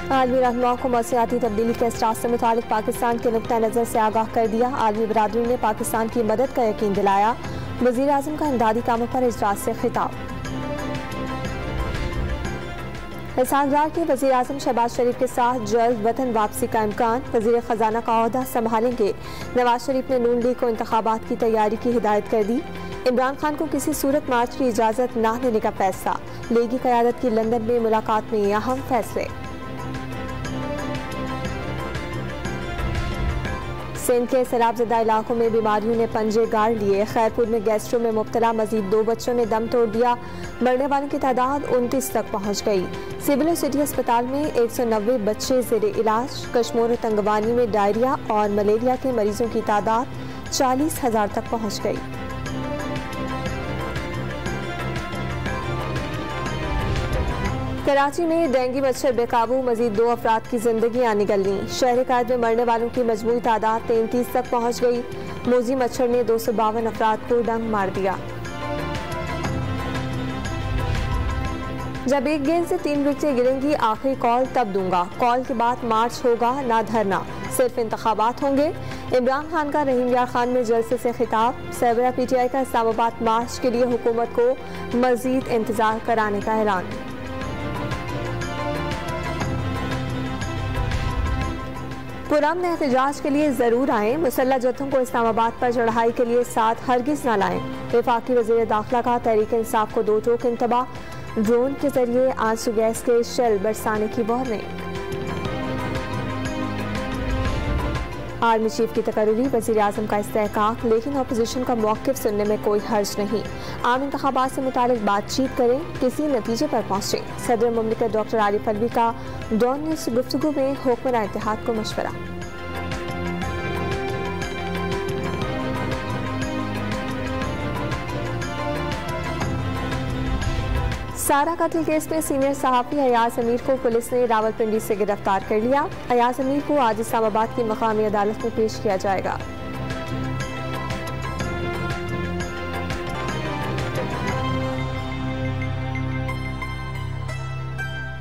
आलमी रहनुमा को मौसमियाती तब्दीली के असरात से मुतालिक पाकिस्तान के नुक्ता नज़र से आगाह कर दिया। आलमी बरादरी ने पाकिस्तान की मदद का यकीन दिलाया। वज़ीर आज़म का इमदादी कामों पर इजलास से खिताब। इस्हाक़ के वज़ीर आज़म शहबाज शरीफ के साथ जल्द वतन वापसी का इम्कान। वज़ीर ख़जाना का ओहदा संभालेंगे। नवाज शरीफ ने नून लीग को इंतखाबात की तैयारी की हिदायत कर दी। इमरान खान को किसी सूरत मार्च की इजाज़त न देने का फैसला। लीगी क़यादत की लंदन में मुलाकात में अहम फैसले। सिंध के सैलाबज़दा इलाकों में बीमारियों ने पंजे गाड़ लिए। खैरपुर में गैस्ट्रो में मुब्तला मजीद 2 बच्चों ने दम तोड़ दिया। मरने वालों की तादाद 29 तक पहुँच गई। सिविल सिटी अस्पताल में 190 बच्चे ज़ेरे इलाज। कश्मीर और तंगवानी में डायरिया और मलेरिया के मरीजों की तादाद 40,000 तक पहुँच गई। कराची में डेंगू मच्छर बेकाबू, मजीद 2 अफराद की जिंदगियां निगलनी। शहर कैद में मरने वालों की मजमूई तादाद 33 तक पहुँच गई। मोजी मच्छर ने 252 अफराद को डंग मार दिया। जब एक गेंद से 3 विकेटें गिरेंगी, आखिरी कॉल तब दूंगा। कॉल के बाद मार्च होगा ना धरना, सिर्फ इंतखाबात होंगे। इमरान खान का रहीम यार खान में जलसे से खिताब। सरबराह PTI का इस्लामाबाद मार्च के लिए हुकूमत को मजीद इंतजार कराने का ऐलान। पुरअमन एहतजाज के लिए जरूर आएं। मुसल्लह जत्थों को इस्लामाबाद पर चढ़ाई के लिए साथ हरगिज न लाएं। वफाकी वज़ीर दाखिला का तहरीक इंसाफ को 2 टोक इंतबाह। ड्रोन के जरिए आंसू गैस के शेल बरसाने की वार्निंग। आर्मी चीफ की तकर्री, वज़ीर आज़म का इस्तेहकाक, लेकिन अपोजिशन का मौक़िफ़ सुनने में कोई हर्ज नहीं। आम इंतखाबात से मुतालिक बातचीत करें, किसी नतीजे पर पहुँचे। सदर मुमलिकत डॉक्टर आरिफ अलवी का डॉन न्यूज़ से गुफ्तगू में हुक्मरान इत्तेहाद को मशवरा। सारा कत्ल केस में सीनियर सहाफ़ी अयाज अमीर को पुलिस ने रावलपिंडी से गिरफ्तार कर लिया। अयाज अमीर को आज इस्लामाबाद की मकामी अदालत में पेश किया जाएगा।